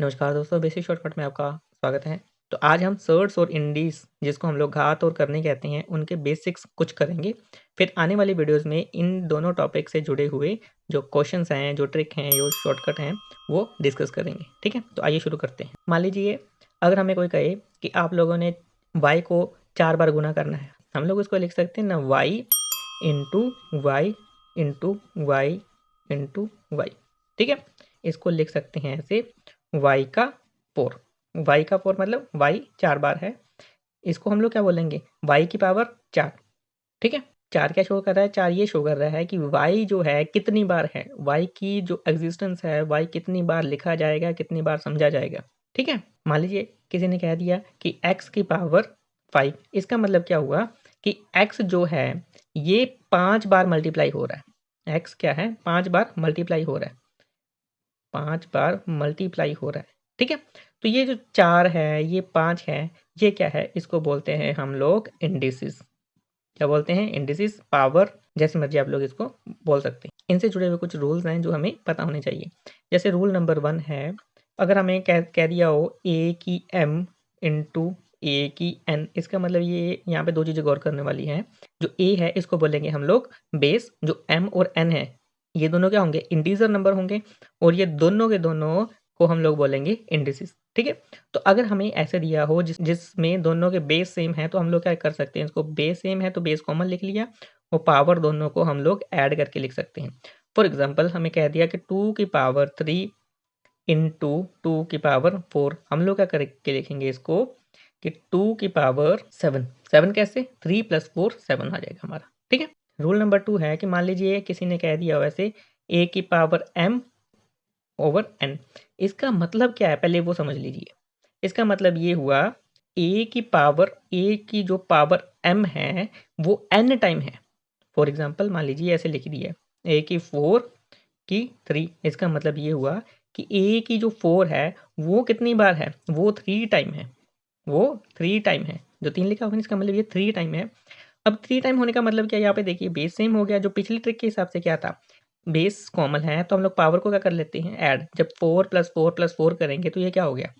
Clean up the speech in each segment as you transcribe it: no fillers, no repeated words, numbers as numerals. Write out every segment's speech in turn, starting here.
नमस्कार दोस्तों, basic shortcut में आपका स्वागत है। तो आज हम सर्ड्स और इंडीज़ जिसको हम लोग घात और करने कहते हैं, उनके बेसिक्स कुछ करेंगे। फिर आने वाली वीडियोज़ में इन दोनों टॉपिक से जुड़े हुए जो क्वेश्चंस हैं, जो ट्रिक हैं, जो शॉर्टकट हैं, वो डिस्कस करेंगे। ठीक है? तो आइए शुरू करते हैं। मान लीजिए अगर हमें कोई कहे कि आप लोगों ने y को 4 बार गुना करना है, हम लोग उसको लिख सकते हैं ना y into y into y into y. ठीक है? इसको लिख सकते हैं ऐसे y का 4। y का 4 मतलब y 4 बार है। इसको हम लोग क्या बोलेंगे, y की पावर 4। ठीक है? 4 क्या शो कर रहा है, 4 ये शो कर रहा है कि y जो है कितनी बार है, y की जो एग्जिस्टेंस है, y कितनी बार लिखा जाएगा, कितनी बार समझा जाएगा। ठीक है? मान लीजिए किसी ने कह दिया कि x की पावर 5, इसका मतलब क्या हुआ कि x जो है ये 5 बार मल्टीप्लाई हो रहा है। x क्या है, 5 बार मल्टीप्लाई हो रहा है, 5 बार मल्टीप्लाई हो रहा है। ठीक है? तो ये जो 4 है, ये 5 है, ये क्या है, इसको बोलते हैं हम लोग इंडिसेस। क्या बोलते हैं, इंडिसेस, पावर, जैसे मर्जी आप लोग इसको बोल सकते हैं। इनसे जुड़े हुए कुछ रूल्स हैं जो हमें पता होने चाहिए। जैसे रूल नंबर 1 है, अगर हमें कह दिया हो a की m इंटू a की n, इसका मतलब ये यहाँ पे दो चीज़ें गौर करने वाली हैं। जो a है इसको बोलेंगे हम लोग बेस, जो m और n है ये दोनों क्या होंगे, इंटीजर नंबर होंगे, और ये दोनों के दोनों को हम लोग बोलेंगे इंडिसेस। ठीक है? तो अगर हमें ऐसे दिया हो जिसमें दोनों के बेस सेम है, तो हम लोग क्या कर सकते हैं, इसको बेस सेम है तो बेस कॉमन लिख लिया, और पावर दोनों को हम लोग ऐड करके लिख सकते हैं। फॉर एग्जांपल हमें कह दिया कि 2 की पावर 3 इंटू 2 की पावर 4, हम लोग क्या करके लिखेंगे इसको कि 2 की पावर 7। 7 कैसे, 3 + 4 7 आ जाएगा हमारा। ठीक है? रूल नंबर 2 है कि मान लीजिए किसी ने कह दिया वैसे a की पावर m ओवर n, इसका मतलब क्या है पहले वो समझ लीजिए। इसका मतलब ये हुआ a की जो पावर m है वो n टाइम है। फॉर एग्जांपल मान लीजिए ऐसे लिख दिया a की 4 की 3, इसका मतलब ये हुआ कि a की जो 4 है वो कितनी बार है, वो 3 टाइम है, वो 3 टाइम है। जो 3 लिखा होगा इसका मतलब ये 3 टाइम है। अब 3 टाइम होने का मतलब क्या, यहाँ पे देखिए बेस सेम हो गया। जो पिछली ट्रिक के हिसाब से क्या था, बेस कॉमन है तो हम लोग पावर को क्या कर लेते हैं, ऐड। जब 4 + 4 + 4 करेंगे तो ये क्या हो गया,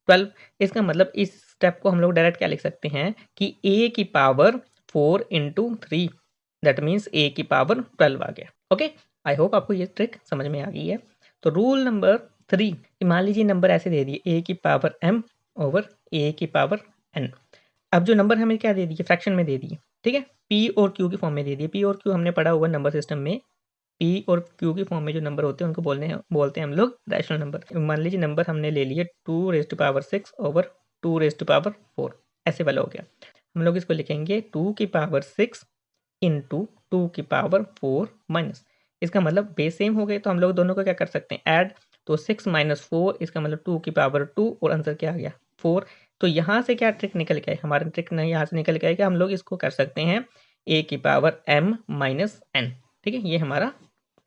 12। इसका मतलब इस स्टेप को हम लोग डायरेक्ट क्या लिख सकते हैं कि a की power 4 into 3, that means a की पावर 12 आ गया। ओके, आई होप आपको ये ट्रिक समझ में आ गई है। तो रूल नंबर 3, मान लीजिए नंबर ऐसे दे दिए a की पावर m ओवर a की पावर n। अब जो नंबर हमें क्या दे दिए, फ्रैक्शन में दे दिए। ठीक है? p और q की फॉर्म में दे दिए। p और q हमने पढ़ा हुआ नंबर सिस्टम में, p और q की फॉर्म में जो नंबर होते हैं उनको बोलते हैं हम लोग रैशनल नंबर। मान लीजिए नंबर हमने ले लिए 2⁻6 ओवर 2⁻4, ऐसे वाला हो गया। हम लोग इसको लिखेंगे 2⁻6 इंटू 2⁻4 माइनस, इसका मतलब बेस सेम हो गए तो हम लोग दोनों को क्या कर सकते हैं, ऐड। तो 6 - 4, इसका मतलब 2⁻2, और आंसर क्या आ गया, 4। तो यहाँ से क्या ट्रिक निकल के आई, हमारा ट्रिक नहीं यहाँ से निकल के आई कि हम लोग इसको कर सकते हैं a की पावर m माइनस n। ठीक है? ये हमारा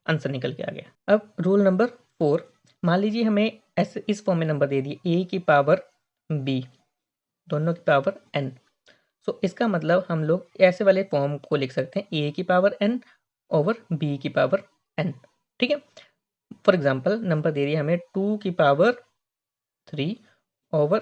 आंसर निकल के आ गया। अब रूल नंबर 4, मान लीजिए हमें ऐसे इस फॉर्म में नंबर दे दिए a की पावर b, दोनों की पावर n। सो इसका मतलब हम लोग ऐसे वाले फॉर्म को लिख सकते हैं a की पावर n ओवर b की पावर n। ठीक है? फॉर एग्जांपल नंबर दे दिया हमें 2 की पावर 3 ओवर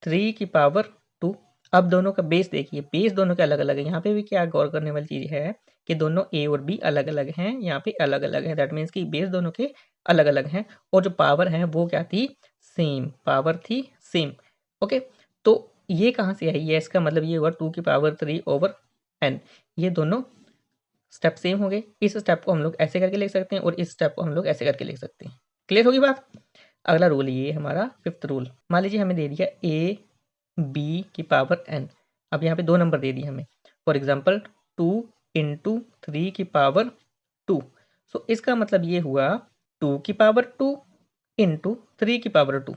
3 की पावर 2। अब दोनों का बेस देखिए, बेस दोनों के अलग अलग है। यहाँ पे भी क्या गौर करने वाली चीज़ है कि दोनों a और b अलग अलग हैं, यहाँ पे अलग अलग है, दैट मीन्स कि बेस दोनों के अलग अलग हैं, और जो पावर है वो क्या थी, सेम पावर थी, सेम। ओके, तो ये कहाँ से आई है, इसका मतलब ये हुआ 2 की पावर 3 ओवर n, ये दोनों स्टेप सेम हो गए। इस स्टेप को हम लोग ऐसे करके लिख सकते हैं और इस स्टेप को हम लोग ऐसे करके लिख सकते हैं। क्लियर होगी बात? अगला रूल ये हमारा 5th रूल, मान लीजिए हमें दे दिया a b की पावर n। अब यहाँ पे दो नंबर दे दिए हमें, फॉर एग्जांपल 2 इंटू 3 की पावर 2। सो इसका मतलब ये हुआ 2 की पावर 2 इंटू 3 की पावर 2।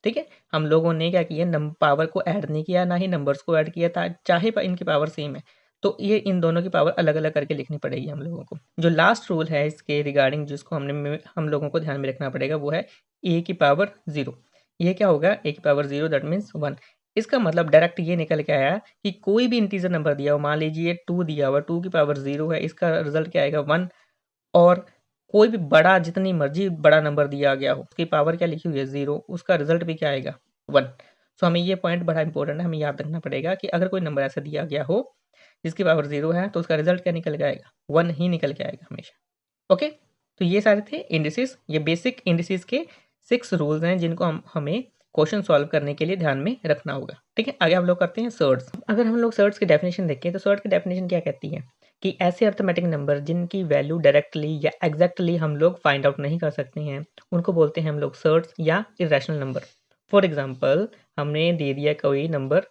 ठीक है? हम लोगों ने क्या किया, पावर को ऐड नहीं किया, ना ही नंबर्स को ऐड किया था, चाहे इनकी पावर सेम है। तो ये इन दोनों की पावर अलग अलग करके लिखनी पड़ेगी हम लोगों को। जो लास्ट रूल है इसके रिगार्डिंग, जिसको हम लोगों को ध्यान में रखना पड़ेगा, वो है a की पावर 0। ये क्या होगा, a की पावर 0 दैट मीन्स 1। इसका मतलब डायरेक्ट ये निकल के आया कि कोई भी इंटीजर नंबर दिया हो, मान लीजिए 2 दिया हुआ, 2 की पावर 0 है, इसका रिजल्ट क्या आएगा, 1। और कोई भी बड़ा, जितनी मर्जी बड़ा नंबर दिया गया हो, उसकी पावर क्या लिखी हुई है 0, उसका रिजल्ट भी क्या आएगा 1। सो हमें ये पॉइंट बड़ा इंपॉर्टेंट है, हमें याद रखना पड़ेगा कि अगर कोई नंबर ऐसा दिया गया हो जिसकी पावर 0 है तो उसका रिजल्ट क्या निकल के आएगा 1 ही निकल के आएगा हमेशा। ओके, तो ये सारे थे इंडिसेस, ये बेसिक इंडिसेस के 6 रूल्स हैं जिनको हमें क्वेश्चन सॉल्व करने के लिए ध्यान में रखना होगा। ठीक है, आगे हम लोग करते हैं सर्ट्स। अगर हम लोग सर्ट्स की डेफिनेशन देखें तो सर्ट की डेफिनेशन क्या कहती है कि ऐसे अर्थमेटिक नंबर जिनकी वैल्यू डायरेक्टली या एग्जैक्टली हम लोग फाइंड आउट नहीं कर सकते हैं उनको बोलते हैं हम लोग सर्ट्स या इरेशनल नंबर। फॉर एग्जाम्पल, हमने दे दिया कोई नंबर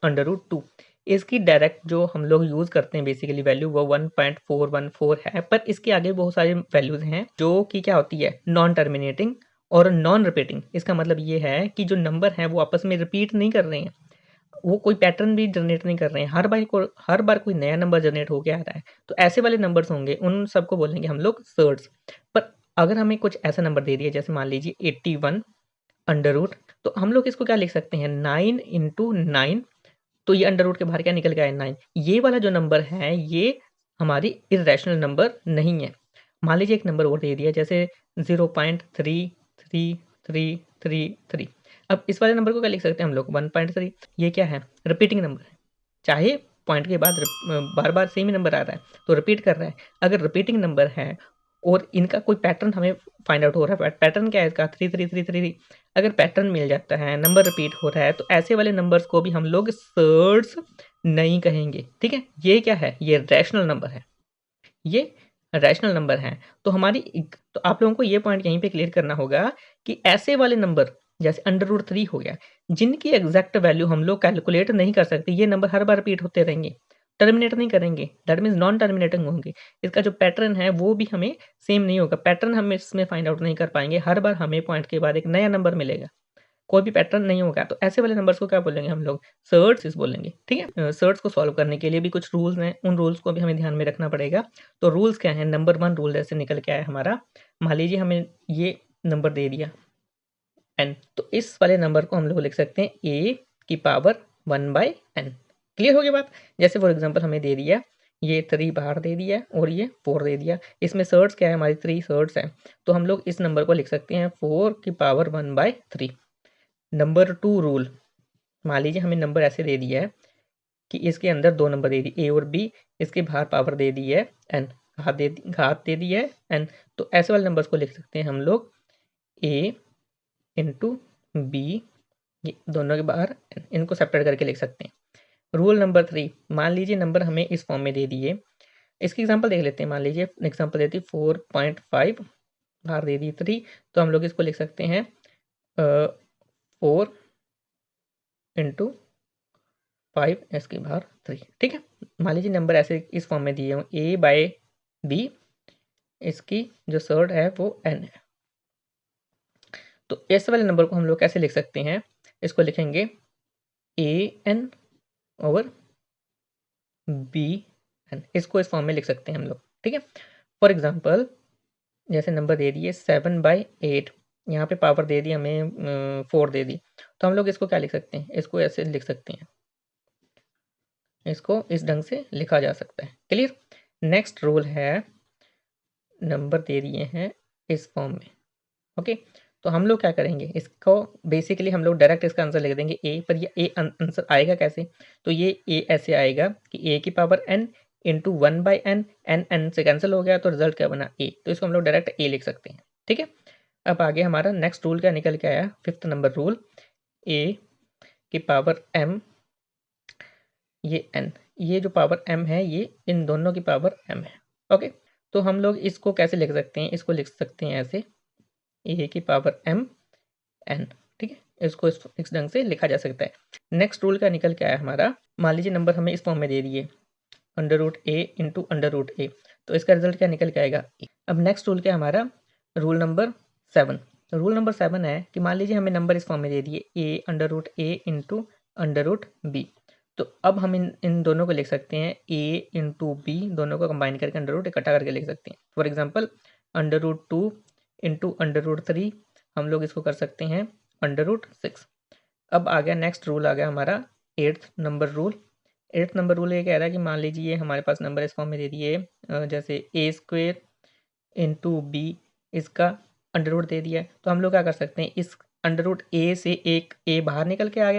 √2, इसकी डायरेक्ट जो हम लोग यूज़ करते हैं बेसिकली वैल्यू वो 1.414 है, पर इसके आगे बहुत सारे वैल्यूज़ हैं जो कि क्या होती है नॉन टर्मिनेटिंग और नॉन रिपीटिंग। इसका मतलब ये है कि जो नंबर हैं वो आपस में रिपीट नहीं कर रहे हैं, वो कोई पैटर्न भी जनरेट नहीं कर रहे हैं, हर बार कोई नया नंबर जनरेट होके आ रहा है। तो ऐसे वाले नंबर्स होंगे, उन सबको बोलेंगे हम लोग सर्ट्स। पर अगर हमें कुछ ऐसा नंबर दे दिया जैसे मान लीजिए 81 अंडर रूट, तो हम लोग इसको क्या लिख सकते हैं 9 इंटू 9, तो ये अंडर रूट के बाहर क्या निकल के आया 9। ये वाला जो नंबर है ये हमारी इरेशनल नंबर नहीं है। मान लीजिए एक नंबर और दे दिया जैसे 0.333333। अब इस वाले नंबर को क्या लिख सकते हैं हम लोग 1.3। ये क्या है रिपीटिंग नंबर है, चाहे पॉइंट के बाद बार बार सेम ही नंबर आ रहा है तो रिपीट कर रहा है। अगर रिपीटिंग नंबर है और इनका कोई पैटर्न हमें फाइंड आउट हो रहा है, पैटर्न क्या है इसका 3333। अगर पैटर्न मिल जाता है, नंबर रिपीट हो रहा है, तो ऐसे वाले नंबर्स को भी हम लोग सर्ट्स नहीं कहेंगे। ठीक है, ये क्या है ये रैशनल नंबर है, ये रैशनल नंबर है। तो तो आप लोगों को ये पॉइंट यहीं पे क्लियर करना होगा कि ऐसे वाले नंबर जैसे √3 हो गया, जिनकी एग्जैक्ट वैल्यू हम लोग कैलकुलेट नहीं कर सकते, ये नंबर हर बार रिपीट होते रहेंगे, टर्मिनेट नहीं करेंगे, दैट मीन्स नॉन टर्मिनेटिंग होंगे। इसका जो पैटर्न है वो भी हमें सेम नहीं होगा, पैटर्न हम इसमें फाइंड आउट नहीं कर पाएंगे, हर बार हमें पॉइंट के बाद एक नया नंबर मिलेगा, कोई भी पैटर्न नहीं होगा। तो ऐसे वाले नंबर्स को क्या बोलेंगे हम लोग सर्ट्स बोलेंगे। ठीक है, सर्ट्स को सॉल्व करने के लिए भी कुछ रूल्स हैं, उन रूल्स को भी हमें ध्यान में रखना पड़ेगा। तो रूल्स क्या है, नंबर 1 रूल जैसे निकल के आया हमारा, मान लीजिए हमें ये नंबर दे दिया n, तो इस वाले नंबर को हम लोग लिख सकते हैं a की पावर 1/n। क्लियर हो गया बात। जैसे फॉर एग्जांपल हमें दे दिया ये 3 बाहर दे दिया और ये 4 दे दिया, इसमें सर्ट्स क्या है हमारी 3 सर्ट्स हैं, तो हम लोग इस नंबर को लिख सकते हैं 4 की पावर 1/3। नंबर 2 रूल, मान लीजिए हमें नंबर ऐसे दे दिया है कि इसके अंदर 2 नंबर दे दी a और b, इसके बाहर पावर दे दी है n, घात दे दी है n, तो ऐसे वाले नंबर्स को लिख सकते हैं हम लोग a इंटू बी, ये दोनों के बाहर इनको सेपरेट करके लिख सकते हैं। रूल नंबर 3, मान लीजिए नंबर हमें इस फॉर्म में दे दिए, इसकी एग्जांपल देख लेते हैं। मान लीजिए एग्जांपल देती 4.5, बाहर दे दी 3, तो हम लोग इसको लिख सकते हैं 4 इंटू 5, इसके बाहर 3। ठीक है, मान लीजिए नंबर ऐसे इस फॉर्म में दिए हों a/b, इसकी जो सर्ट है वो n है, तो इस वाले नंबर को हम लोग कैसे लिख सकते हैं, इसको लिखेंगे an ओवर bn, इसको इस फॉर्म में लिख सकते हैं हम लोग। ठीक है, फॉर एग्जांपल जैसे नंबर दे दिए 7/8, यहाँ पे पावर दे दी हमें 4 दे दी, तो हम लोग इसको क्या लिख सकते हैं, इसको ऐसे लिख सकते हैं, इसको इस ढंग से लिखा जा सकता है। क्लियर। नेक्स्ट रूल है, नंबर दे दिए हैं इस फॉर्म में, ओके, तो हम लोग क्या करेंगे, इसको बेसिकली हम लोग डायरेक्ट इसका आंसर लिख देंगे ए, पर ये ए आंसर आएगा कैसे, तो ये ए ऐसे आएगा कि ए की power n into 1/n, n से कैंसिल हो गया तो रिजल्ट क्या बना ए, तो इसको हम लोग डायरेक्ट ए लिख सकते हैं। ठीक है, अब आगे हमारा नेक्स्ट रूल क्या निकल के आया, 5th नंबर रूल, ए की पावर m, ये n, ये जो पावर m है ये इन दोनों की पावर m है। ओके, तो हम लोग इसको कैसे लिख सकते हैं, इसको लिख सकते हैं ऐसे ए की पावर m n। ठीक है, इसको इस ढंग से लिखा जा सकता है। नेक्स्ट रूल का निकल के आया हमारा, मान लीजिए नंबर हमें इस फॉर्म में दे दिए √a इंटू √a, तो इसका रिजल्ट क्या निकल के आएगा। अब नेक्स्ट रूल क्या हमारा, रूल नंबर 7। रूल नंबर 7 है कि मान लीजिए हमें नंबर इस फॉर्म में दे दिए a इंटू √b, तो अब हम इन दोनों को लिख सकते हैं a इंटू b, दोनों को कंबाइन करके अंडर रूट इकट्ठा करके लिख सकते हैं। फॉर एग्जाम्पल √2 इंटू √3, हम लोग इसको कर सकते हैं √6। अब आ गया नेक्स्ट रूल, आ गया हमारा 8th number rule. 8th number rule ये कह रहा है कि मान लीजिए हमारे पास नंबर इस फॉर्म में दे दिए जैसे a² इंटू बी इसका अंडर रूट दे दिया है। तो हम लोग क्या कर सकते हैं, इस अंडर रूट ए से एक ए बाहर निकल के आ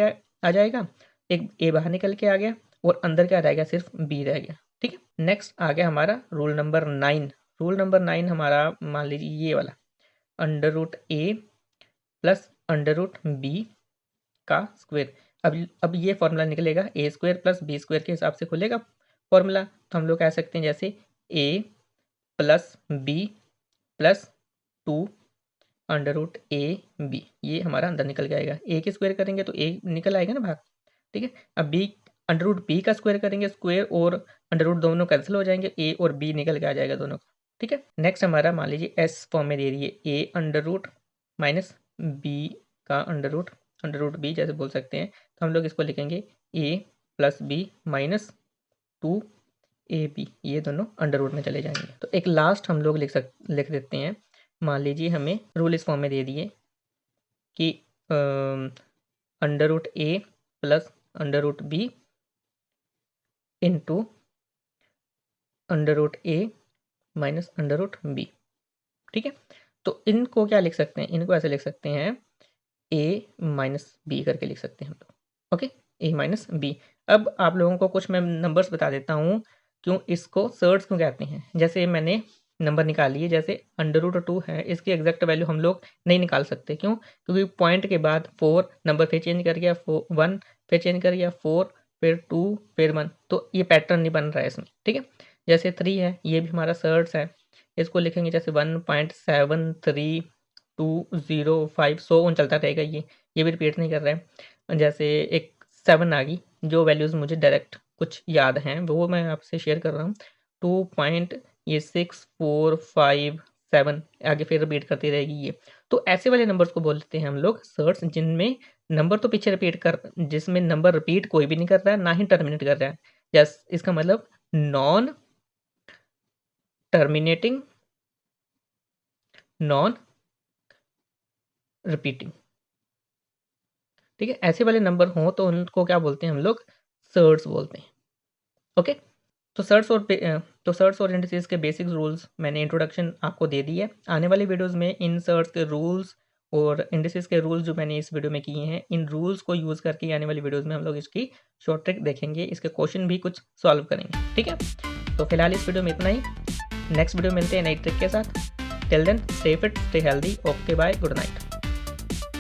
जाएगा, एक ए बाहर निकल के आ गया और अंदर क्या रहेगा, सिर्फ बी रह गया। ठीक है, नेक्स्ट आ गया हमारा रूल नंबर 9। रूल नंबर 9 हमारा मान लीजिए ये वाला, under root A plus under root B का स्क्वायर। अब ये फॉर्मूला निकलेगा ए स्क्वायर प्लस बी स्क्वायर के हिसाब से खुलेगा फॉर्मूला। तो हम लोग कह सकते हैं जैसे A plus B plus 2 under root A B, ये हमारा अंदर निकल के आएगा। ए के स्क्वायर करेंगे तो ए निकल आएगा ना बाहर। ठीक है, अब बी अंडर रूट बी का स्क्वायर करेंगे, स्क्वायर और अंडर रूट दोनों कैंसिल हो जाएंगे, ए और बी निकल के आ जाएगा दोनों का। ठीक है, नेक्स्ट हमारा मान लीजिए एस फॉर्म में दे दिए, A under root minus B का अंडर रूट बी जैसे बोल सकते हैं। तो हम लोग इसको लिखेंगे A plus B minus 2 A B, ये दोनों अंडर रूट में चले जाएंगे। तो एक लास्ट हम लोग लिख देते हैं, मान लीजिए हमें रूल इस फॉर्म में दे दिए कि under root A plus under root B into under root A minus under root B. ठीक है, तो इनको क्या लिख सकते हैं, इनको ऐसे लिख सकते हैं ए माइनस बी करके लिख सकते हैं हम लोग। ओके, ए माइनस बी। अब आप लोगों को कुछ मैं नंबर्स बता देता हूँ क्यों इसको सर्ड्स क्यों कहते हैं। जैसे मैंने नंबर निकाल लिए, जैसे अंडर रूट 2 है, इसकी एग्जैक्ट वैल्यू हम लोग नहीं निकाल सकते। क्यों? क्योंकि पॉइंट के बाद 4 नंबर फिर चेंज कर गया, 1 फिर चेंज कर गया, 4 फिर 2 फिर 1, तो ये पैटर्न नहीं बन रहा है इसमें। ठीक है, जैसे 3 है, ये भी हमारा सर्ड्स है, इसको लिखेंगे जैसे 1.732051 सो ऑन चलता रहेगा, ये भी रिपीट नहीं कर रहा है। जैसे एक 7 आ गई, जो वैल्यूज़ मुझे डायरेक्ट कुछ याद हैं वो मैं आपसे शेयर कर रहा हूँ। 2.6457 आगे फिर रिपीट करती रहेगी ये। तो ऐसे वाले नंबर्स को बोलते हैं हम लोग सर्ड्स, जिनमें नंबर तो पीछे जिसमें नंबर रिपीट कोई भी नहीं कर रहा है, ना ही टर्मिनेट कर रहा है। जैसे इसका मतलब नॉन टर्मिनेटिंग, नॉन रिपीटिंग। ठीक है, ऐसे वाले नंबर हों तो उनको क्या बोलते हैं हम लोग, सर्ड्स बोलते हैं। ओके, तो सर्ड्स और इंडिसेस के बेसिक रूल्स मैंने इंट्रोडक्शन आपको दे दी है। आने वाली वीडियोस में इन सर्ड्स के रूल्स और इंडिसेस के रूल्स जो मैंने इस वीडियो में किए हैं, इन रूल्स को यूज़ करके आने वाली वीडियोस में हम लोग इसकी शॉर्ट ट्रिक देखेंगे, इसके क्वेश्चन भी कुछ सॉल्व करेंगे। ठीक है, तो फिलहाल इस वीडियो में इतना ही। नेक्स्ट वीडियो मिलते हैं नई ट्रिक के साथ। Till then stay fit, stay healthy. Okay, bye, good night.